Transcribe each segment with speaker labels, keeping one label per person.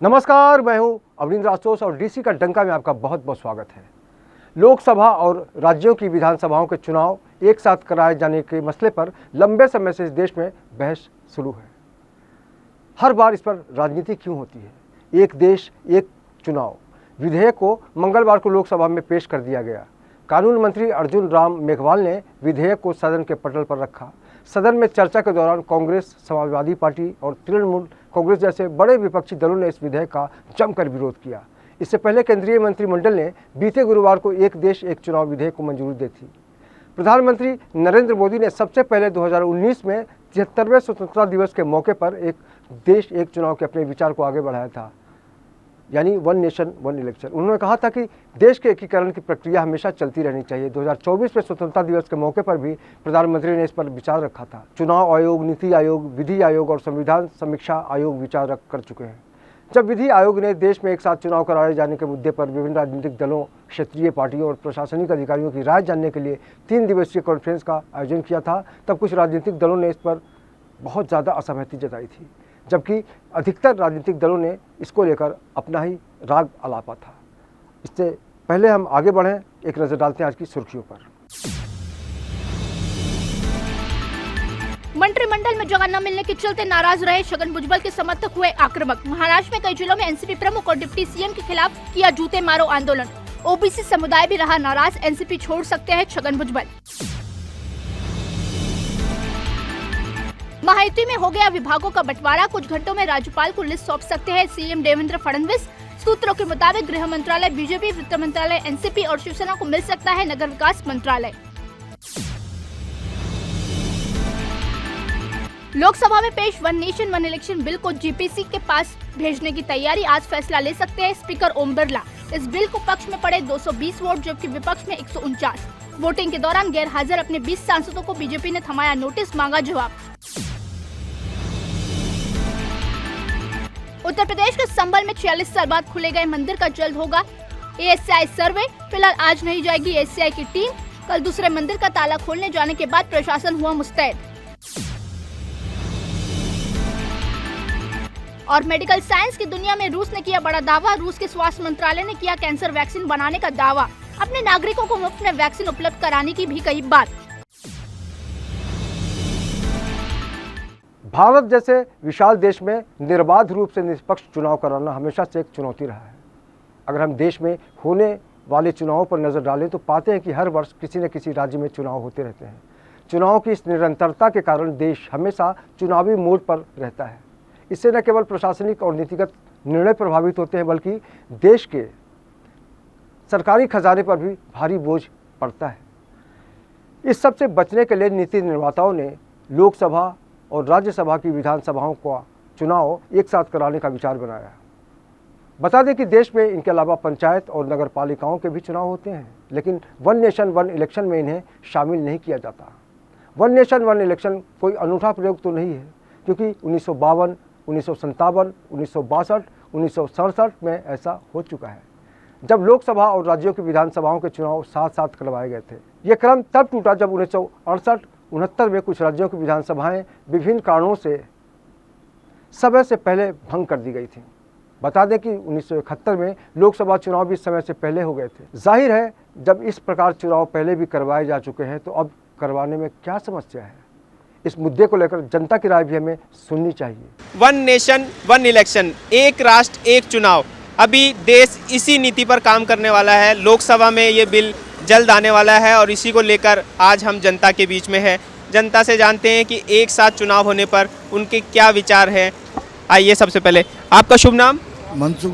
Speaker 1: नमस्कार, मैं हूं अवनींद्र आशुतोष और डीसी का डंका में आपका बहुत बहुत स्वागत है। लोकसभा और राज्यों की विधानसभाओं के चुनाव एक साथ कराए जाने के मसले पर लंबे समय से इस देश में बहस शुरू है। हर बार इस पर राजनीति क्यों होती है? एक देश एक चुनाव विधेयक को मंगलवार को लोकसभा में पेश कर दिया गया। कानून मंत्री अर्जुन राम मेघवाल ने विधेयक को सदन के पटल पर रखा। सदन में चर्चा के दौरान कांग्रेस, समाजवादी पार्टी और तृणमूल कांग्रेस जैसे बड़े विपक्षी दलों ने इस विधेयक का जमकर विरोध किया। इससे पहले केंद्रीय मंत्रिमंडल ने बीते गुरुवार को एक देश एक चुनाव विधेयक को मंजूरी दी थी। प्रधानमंत्री नरेंद्र मोदी ने सबसे पहले 2019 में 73वें स्वतंत्रता दिवस के मौके पर एक देश एक चुनाव के अपने विचार को आगे बढ़ाया था, यानी वन नेशन वन इलेक्शन। उन्होंने कहा था कि देश के एकीकरण की प्रक्रिया हमेशा चलती रहनी चाहिए। 2024 में स्वतंत्रता दिवस के मौके पर भी प्रधानमंत्री ने इस पर विचार रखा था। चुनाव आयोग, नीति आयोग, विधि आयोग और संविधान समीक्षा आयोग विचार रख कर चुके हैं। जब विधि आयोग ने देश में एक साथ चुनाव कराए जाने के मुद्दे पर विभिन्न राजनीतिक दलों, क्षेत्रीय पार्टियों और प्रशासनिक अधिकारियों की राय जानने के लिए 3 दिवसीय कॉन्फ्रेंस का आयोजन किया था, तब कुछ राजनीतिक दलों ने इस पर बहुत ज़्यादा असहमति जताई थी, जबकि अधिकतर राजनीतिक दलों ने इसको लेकर अपना ही राग अलापा था। इससे पहले हम आगे बढ़ें, एक नज़र डालते हैं आज की सुर्खियों पर।
Speaker 2: मंत्रिमंडल में जगह न मिलने के चलते नाराज रहे छगन भुजबल के समर्थक हुए आक्रामक। महाराष्ट्र में कई जिलों में एनसीपी प्रमुख और डिप्टी सीएम के खिलाफ किया जूते मारो आंदोलन। ओबीसी समुदाय भी रहा नाराज, एनसीपी छोड़ सकते हैं छगन भुजबल। महायुति में हो गया विभागों का बंटवारा, कुछ घंटों में राज्यपाल को लिस्ट सौंप सकते हैं सीएम देवेंद्र फडणवीस। सूत्रों के मुताबिक गृह मंत्रालय बीजेपी, वित्त मंत्रालय एनसीपी और शिवसेना को मिल सकता है नगर विकास मंत्रालय। लोकसभा में पेश one nation one election bill को जीपीसी के पास भेजने की तैयारी, आज फैसला ले सकते हैं स्पीकर ओम बिरला। इस बिल को पक्ष में पड़े 220 वोट, जबकि विपक्ष में 149। वोटिंग के दौरान गैर हाजिर अपने 20 सांसदों को बीजेपी ने थमाया नोटिस, मांगा जवाब। उत्तर प्रदेश के संभल में 46 साल बाद खुले गए मंदिर का जल्द होगा एएसआई सर्वे। फिलहाल आज नहीं जाएगी एएसआई की टीम। कल दूसरे मंदिर का ताला खोलने जाने के बाद प्रशासन हुआ मुस्तैद। और मेडिकल साइंस की दुनिया में रूस ने किया बड़ा दावा। रूस के स्वास्थ्य मंत्रालय ने किया कैंसर वैक्सीन बनाने का दावा। अपने नागरिकों को मुफ्त में वैक्सीन उपलब्ध कराने की भी कही बात।
Speaker 1: भारत जैसे विशाल देश में निर्बाध रूप से निष्पक्ष चुनाव कराना हमेशा से एक चुनौती रहा है। अगर हम देश में होने वाले चुनावों पर नज़र डालें तो पाते हैं कि हर वर्ष किसी न किसी राज्य में चुनाव होते रहते हैं। चुनाव की इस निरंतरता के कारण देश हमेशा चुनावी मोड पर रहता है। इससे न केवल प्रशासनिक और नीतिगत निर्णय प्रभावित होते हैं, बल्कि देश के सरकारी खजाने पर भी भारी बोझ पड़ता है। इस सब से बचने के लिए नीति निर्माताओं ने लोकसभा और राज्यसभा की विधानसभाओं का चुनाव एक साथ कराने का विचार बनाया। बता दें कि देश में इनके अलावा पंचायत और नगर पालिकाओं के भी चुनाव होते हैं, लेकिन वन नेशन वन इलेक्शन में इन्हें शामिल नहीं किया जाता। वन नेशन वन इलेक्शन कोई अनूठा प्रयोग तो नहीं है, क्योंकि 1952, 1957, 1962, 1967 में ऐसा हो चुका है, जब लोकसभा और राज्यों की विधानसभाओं के चुनाव साथ साथ करवाए गए थे। ये क्रम तब टूटा जब 1968-69 में कुछ राज्यों की विधानसभाएं विभिन्न कारणों से समय से पहले भंग कर दी गई थी। बता दें कि 1971 में लोकसभा चुनाव भी समय से पहले हो गए थे। जाहिर है, जब इस प्रकार चुनाव पहले भी करवाए जा चुके हैं तो अब करवाने में क्या समस्या है? इस मुद्दे को लेकर जनता की राय भी हमें सुननी चाहिए।
Speaker 3: वन नेशन वन इलेक्शन, एक राष्ट्र एक चुनाव, अभी देश इसी नीति पर काम करने वाला है। लोकसभा में ये बिल जल्द आने वाला है और इसी को लेकर आज हम जनता के बीच में है। जनता से जानते हैं कि एक साथ चुनाव होने पर उनके क्या विचार हैं। आइए, सबसे पहले आपका शुभ नाम?
Speaker 4: मनसुख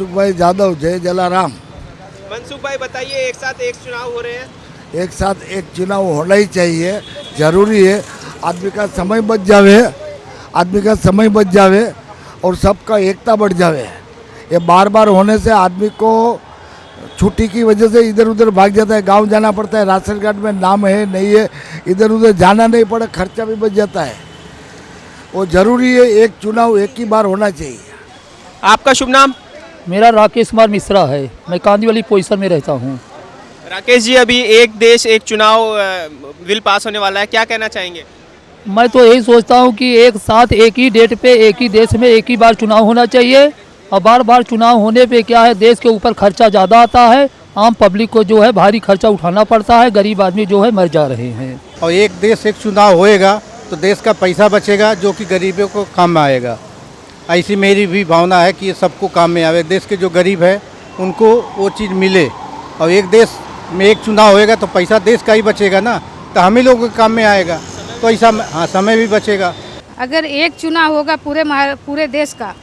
Speaker 4: भाई जादव, जय जलाराम।
Speaker 3: मनसुख भाई, बताइए, एक साथ एक चुनाव हो रहे हैं।
Speaker 4: एक साथ एक चुनाव होना ही चाहिए, जरूरी है। आदमी का समय बच जावे और सबका एकता बढ़ जावे। ये बार बार होने से आदमी को छुट्टी की वजह से इधर उधर भाग जाता है, गांव जाना पड़ता है, राशन कार्ड में नाम है नहीं है, इधर उधर जाना नहीं पड़ा, खर्चा भी बच जाता है। वो जरूरी है, एक चुनाव एक ही बार होना चाहिए।
Speaker 3: आपका शुभ नाम?
Speaker 5: मेरा राकेश कुमार मिश्रा है, मैं कांदीवली पोजीशन में रहता हूँ।
Speaker 3: राकेश जी, अभी एक देश एक चुनाव बिल पास होने वाला है, क्या कहना चाहेंगे?
Speaker 5: मैं तो यही सोचता हूँ कि एक साथ एक ही डेट पे एक ही देश में एक ही बार चुनाव होना चाहिए। और बार बार चुनाव होने पे क्या है, देश के ऊपर खर्चा ज़्यादा आता है, आम पब्लिक को जो है भारी खर्चा उठाना पड़ता है, गरीब आदमी जो है मर जा रहे हैं।
Speaker 6: और एक देश एक चुनाव होएगा तो देश का पैसा बचेगा जो कि गरीबों को काम में आएगा। ऐसी मेरी भी भावना है कि ये सबको काम में आवे, देश के जो गरीब है उनको वो चीज़ मिले। और एक देश में एक चुनाव होएगा तो पैसा देश का ही बचेगा ना, तो हम ही लोगों के काम में आएगा, तो ऐसा हाँ समय भी बचेगा।
Speaker 7: अगर एक चुनाव होगा पूरे देश का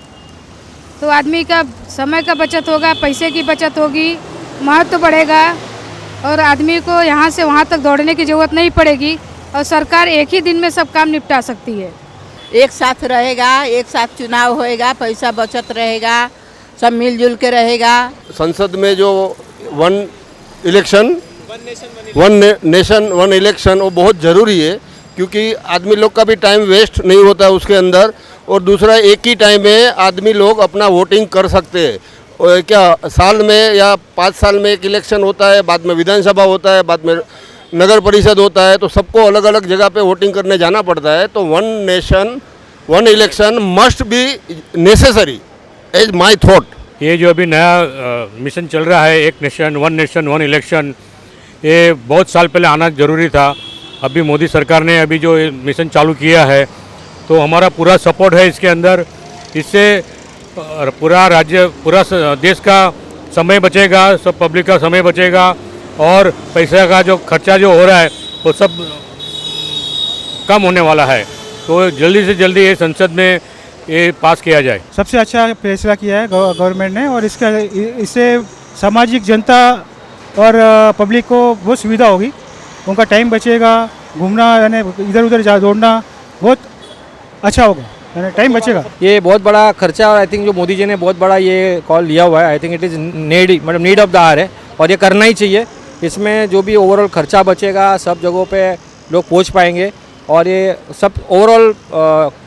Speaker 7: तो आदमी का समय का बचत होगा, पैसे की बचत होगी, महत्व बढ़ेगा और आदमी को यहाँ से वहाँ तक दौड़ने की ज़रूरत नहीं पड़ेगी और सरकार एक ही दिन में सब काम निपटा सकती है।
Speaker 8: एक साथ रहेगा, एक साथ चुनाव होएगा, पैसा बचत रहेगा, सब मिलजुल के रहेगा।
Speaker 9: संसद में जो one election one nation one election वो बहुत ज़रूरी है, क्योंकि आदमी लोग का भी टाइम वेस्ट नहीं होता है उसके अंदर। और दूसरा, एक ही टाइम में आदमी लोग अपना वोटिंग कर सकते हैं। और क्या साल में या 5 साल में एक इलेक्शन होता है, बाद में विधानसभा होता है, बाद में नगर परिषद होता है, तो सबको अलग अलग जगह पे वोटिंग करने जाना पड़ता है। तो one nation one election must be necessary as my thought.
Speaker 10: ये जो अभी नया मिशन चल रहा है, एक नेशन वन इलेक्शन, ये बहुत साल पहले आना ज़रूरी था। अभी मोदी सरकार ने अभी जो मिशन चालू किया है तो हमारा पूरा सपोर्ट है इसके अंदर। इससे पूरा देश का समय बचेगा, सब पब्लिक का समय बचेगा और पैसे का जो खर्चा जो हो रहा है वो सब कम होने वाला है। तो जल्दी से जल्दी ये संसद में ये पास किया जाए।
Speaker 11: सबसे अच्छा फैसला किया है गवर्नमेंट ने और इससे सामाजिक जनता और पब्लिक को बहुत सुविधा होगी, उनका टाइम बचेगा, घूमना यानी इधर उधर दौड़ना बहुत अच्छा होगा, यानी टाइम बचेगा।
Speaker 12: ये बहुत बड़ा खर्चा और आई थिंक जो मोदी जी ने बहुत बड़ा ये कॉल लिया हुआ है, I think it is need of the hour है और ये करना ही चाहिए। इसमें जो भी ओवरऑल खर्चा बचेगा सब जगहों पे लोग पहुंच पाएंगे और ये सब ओवरऑल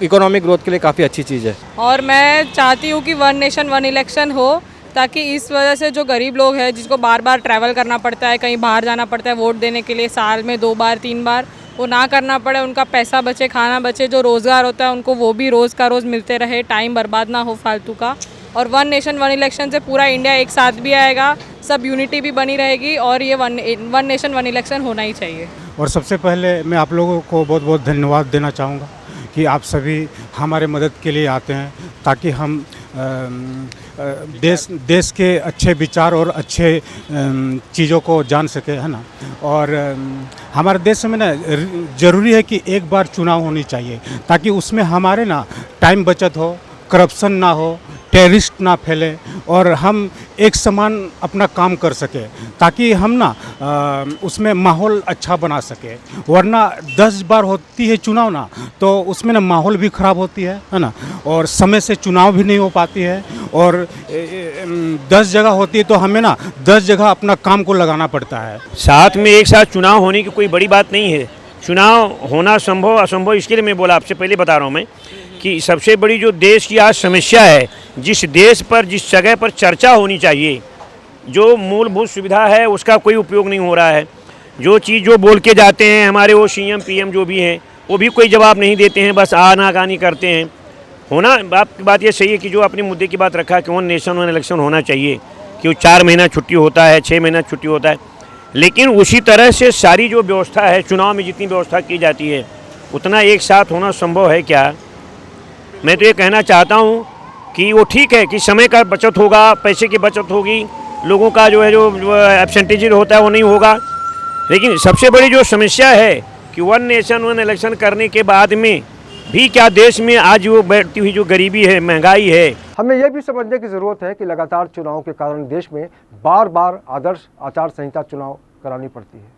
Speaker 12: इकोनॉमिक ग्रोथ के लिए काफ़ी अच्छी चीज़ है।
Speaker 13: और मैं चाहती हूँ कि वन नेशन वन इलेक्शन हो, ताकि इस वजह से जो गरीब लोग हैं जिसको बार बार ट्रैवल करना पड़ता है, कहीं बाहर जाना पड़ता है वोट देने के लिए साल में 2 बार 3 बार, वो ना करना पड़े, उनका पैसा बचे, खाना बचे, जो रोज़गार होता है उनको वो भी रोज़ का रोज़ मिलते रहे, टाइम बर्बाद ना हो फालतू का। और वन नेशन वन इलेक्शन से पूरा इंडिया एक साथ भी आएगा, सब यूनिटी भी बनी रहेगी और ये वन नेशन वन इलेक्शन होना ही चाहिए।
Speaker 11: और सबसे पहले मैं आप लोगों को बहुत बहुत धन्यवाद देना चाहूँगा कि आप सभी हमारे मदद के लिए आते हैं, ताकि हम देश के अच्छे विचार और अच्छे चीज़ों को जान सके, है ना। और हमारे देश में ना ज़रूरी है कि एक बार चुनाव होनी चाहिए, ताकि उसमें हमारे ना टाइम बचत हो, करप्शन ना हो, टेररिस्ट ना फैले और हम एक समान अपना काम कर सके, ताकि हम ना उसमें माहौल अच्छा बना सके। वरना 10 बार होती है चुनाव ना, तो उसमें ना माहौल भी ख़राब होती है ना, और समय से चुनाव भी नहीं हो पाती है। और 10 जगह होती है तो हमें ना 10 जगह अपना काम को लगाना पड़ता है।
Speaker 14: साथ में एक साथ चुनाव होने की कोई बड़ी बात नहीं है। चुनाव होना संभव असंभव इसके लिए मैं बोला, आपसे पहले बता रहा हूँ मैं कि सबसे बड़ी जो देश की आज समस्या है, जिस देश पर जिस जगह पर चर्चा होनी चाहिए, जो मूलभूत सुविधा है उसका कोई उपयोग नहीं हो रहा है। जो चीज़ जो बोल के जाते हैं हमारे वो CM PM जो भी हैं वो भी कोई जवाब नहीं देते हैं, बस आनाकानी करते हैं। होना आपकी बात ये सही है कि जो अपने मुद्दे की बात रखा कि वन नेशन वन इलेक्शन होना चाहिए, कि वो 4 महीना छुट्टी होता है, 6 महीना छुट्टी होता है, लेकिन उसी तरह से सारी जो व्यवस्था है चुनाव में जितनी व्यवस्था की जाती है उतना एक साथ होना संभव है क्या? मैं तो ये कहना चाहता हूँ कि वो ठीक है कि समय का बचत होगा, पैसे की बचत होगी, लोगों का जो है जो एब्सेंटेज होता है वो नहीं होगा, लेकिन सबसे बड़ी जो समस्या है कि वन नेशन वन इलेक्शन करने के बाद में भी क्या देश में आज वो बढ़ती हुई जो गरीबी है, महंगाई है।
Speaker 1: हमें यह भी समझने की ज़रूरत है कि लगातार चुनाव के कारण देश में बार बार आदर्श आचार संहिता चुनाव करानी पड़ती है,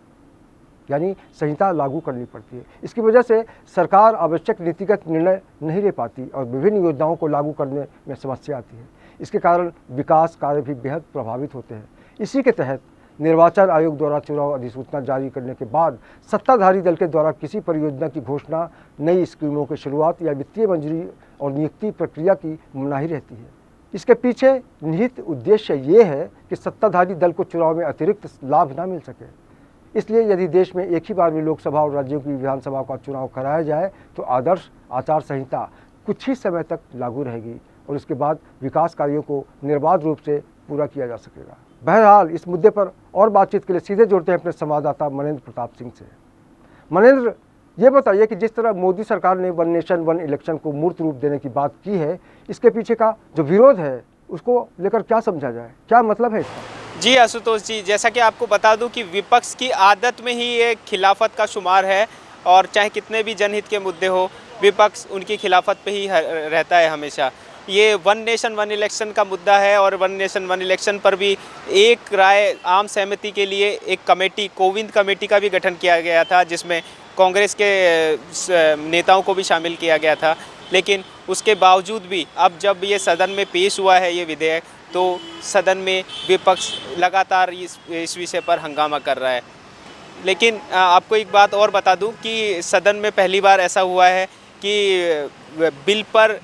Speaker 1: यानी संहिता लागू करनी पड़ती है। इसकी वजह से सरकार आवश्यक नीतिगत निर्णय नहीं ले पाती और विभिन्न योजनाओं को लागू करने में समस्या आती है। इसके कारण विकास कार्य भी बेहद प्रभावित होते हैं। इसी के तहत निर्वाचन आयोग द्वारा चुनाव अधिसूचना जारी करने के बाद सत्ताधारी दल के द्वारा किसी परियोजना की घोषणा, नई स्कीमों की शुरुआत या वित्तीय मंजूरी और नियुक्ति प्रक्रिया की मनाही रहती है। इसके पीछे निहित उद्देश्य ये है कि सत्ताधारी दल को चुनाव में अतिरिक्त लाभ ना मिल सके। इसलिए यदि देश में एक ही बार में लोकसभा और राज्यों की विधानसभा का चुनाव कराया जाए तो आदर्श आचार संहिता कुछ ही समय तक लागू रहेगी और इसके बाद विकास कार्यों को निर्बाध रूप से पूरा किया जा सकेगा। बहरहाल इस मुद्दे पर और बातचीत के लिए सीधे जोड़ते हैं अपने संवाददाता मनेंद्र प्रताप सिंह से। मनेंद्र, ये बताइए कि जिस तरह मोदी सरकार ने वन नेशन वन इलेक्शन को मूर्त रूप देने की बात की है, इसके पीछे का जो विरोध है उसको लेकर क्या समझा जाए, क्या मतलब है इसका?
Speaker 3: जी आशुतोष जी, जैसा कि आपको बता दूं कि विपक्ष की आदत में ही ये खिलाफत का शुमार है और चाहे कितने भी जनहित के मुद्दे हो, विपक्ष उनकी खिलाफत पे ही रहता है हमेशा। ये वन नेशन वन इलेक्शन का मुद्दा है और वन नेशन वन इलेक्शन पर भी एक राय आम सहमति के लिए एक कमेटी, कोविंद कमेटी का भी गठन किया गया था, जिसमें कांग्रेस के नेताओं को भी शामिल किया गया था। लेकिन उसके बावजूद भी अब जब ये सदन में पेश हुआ है ये विधेयक, तो सदन में विपक्ष लगातार इस विषय पर हंगामा कर रहा है। लेकिन आपको एक बात और बता दूं कि सदन में पहली बार ऐसा हुआ है कि बिल पर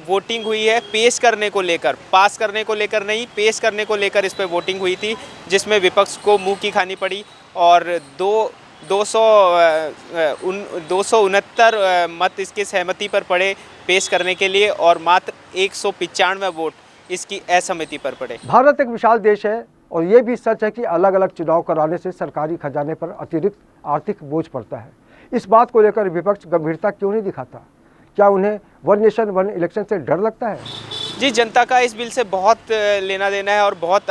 Speaker 3: वोटिंग हुई है पेश करने को लेकर, पास करने को लेकर नहीं, पेश करने को लेकर इस पर वोटिंग हुई थी, जिसमें विपक्ष को मुंह की खानी पड़ी और 269 मत इसकी सहमति पर पड़े पेश करने के लिए और मात्र 195 वोट इसकी असहमति पर पड़े।
Speaker 1: भारत एक विशाल देश है और ये भी सच है कि अलग अलग चुनाव कराने से सरकारी खजाने पर अतिरिक्त आर्थिक बोझ पड़ता है। इस बात को लेकर विपक्ष गंभीरता क्यों नहीं दिखाता? क्या उन्हें वन नेशन वन इलेक्शन से डर लगता है?
Speaker 3: जी, जनता का इस बिल से बहुत लेना देना है और बहुत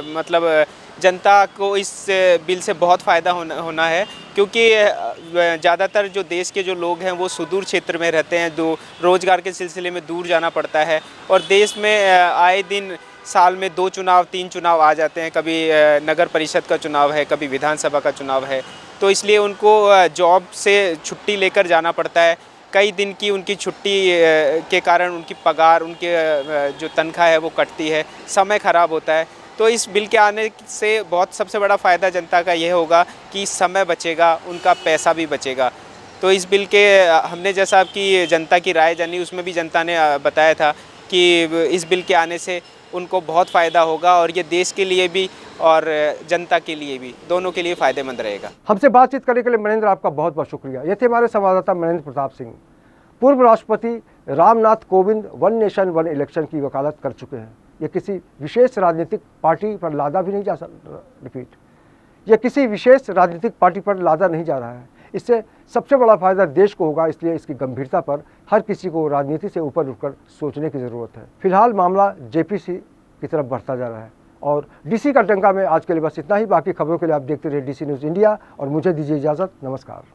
Speaker 3: मतलब जनता को इस बिल से बहुत फ़ायदा होना है, क्योंकि ज़्यादातर जो देश के जो लोग हैं वो सुदूर क्षेत्र में रहते हैं, रोज़गार के सिलसिले में दूर जाना पड़ता है और देश में आए दिन साल में 2 चुनाव 3 चुनाव आ जाते हैं, कभी नगर परिषद का चुनाव है, कभी विधानसभा का चुनाव है, तो इसलिए उनको जॉब से छुट्टी लेकर जाना पड़ता है। कई दिन की उनकी छुट्टी के कारण उनकी पगार, उनके जो तनख्वाह है वो कटती है, समय ख़राब होता है। तो इस बिल के आने से बहुत सबसे बड़ा फ़ायदा जनता का यह होगा कि समय बचेगा, उनका पैसा भी बचेगा। तो इस बिल के हमने जैसा कि जनता की राय जानी, उसमें भी जनता ने बताया था कि इस बिल के आने से उनको बहुत फ़ायदा होगा और ये देश के लिए भी और जनता के लिए भी, दोनों के लिए फ़ायदेमंद रहेगा।
Speaker 1: हमसे बातचीत करने के लिए मनेंद्र आपका बहुत बहुत शुक्रिया। ये थे हमारे संवाददाता मनेंद्र प्रताप सिंह। पूर्व राष्ट्रपति Ramnath Kovind one nation one election की वकालत कर चुके हैं। ये किसी विशेष राजनीतिक पार्टी पर लादा भी नहीं जा ये किसी विशेष राजनीतिक पार्टी पर लादा नहीं जा रहा है। इससे सबसे बड़ा फायदा देश को होगा, इसलिए इसकी गंभीरता पर हर किसी को राजनीति से ऊपर उठकर सोचने की ज़रूरत है। फिलहाल मामला जेपीसी की तरफ बढ़ता जा रहा है और डीसी का डंका में आज के लिए बस इतना ही। बाकी खबरों के लिए आप देखते रहिए डीसी न्यूज़ इंडिया और मुझे दीजिए इजाज़त। नमस्कार।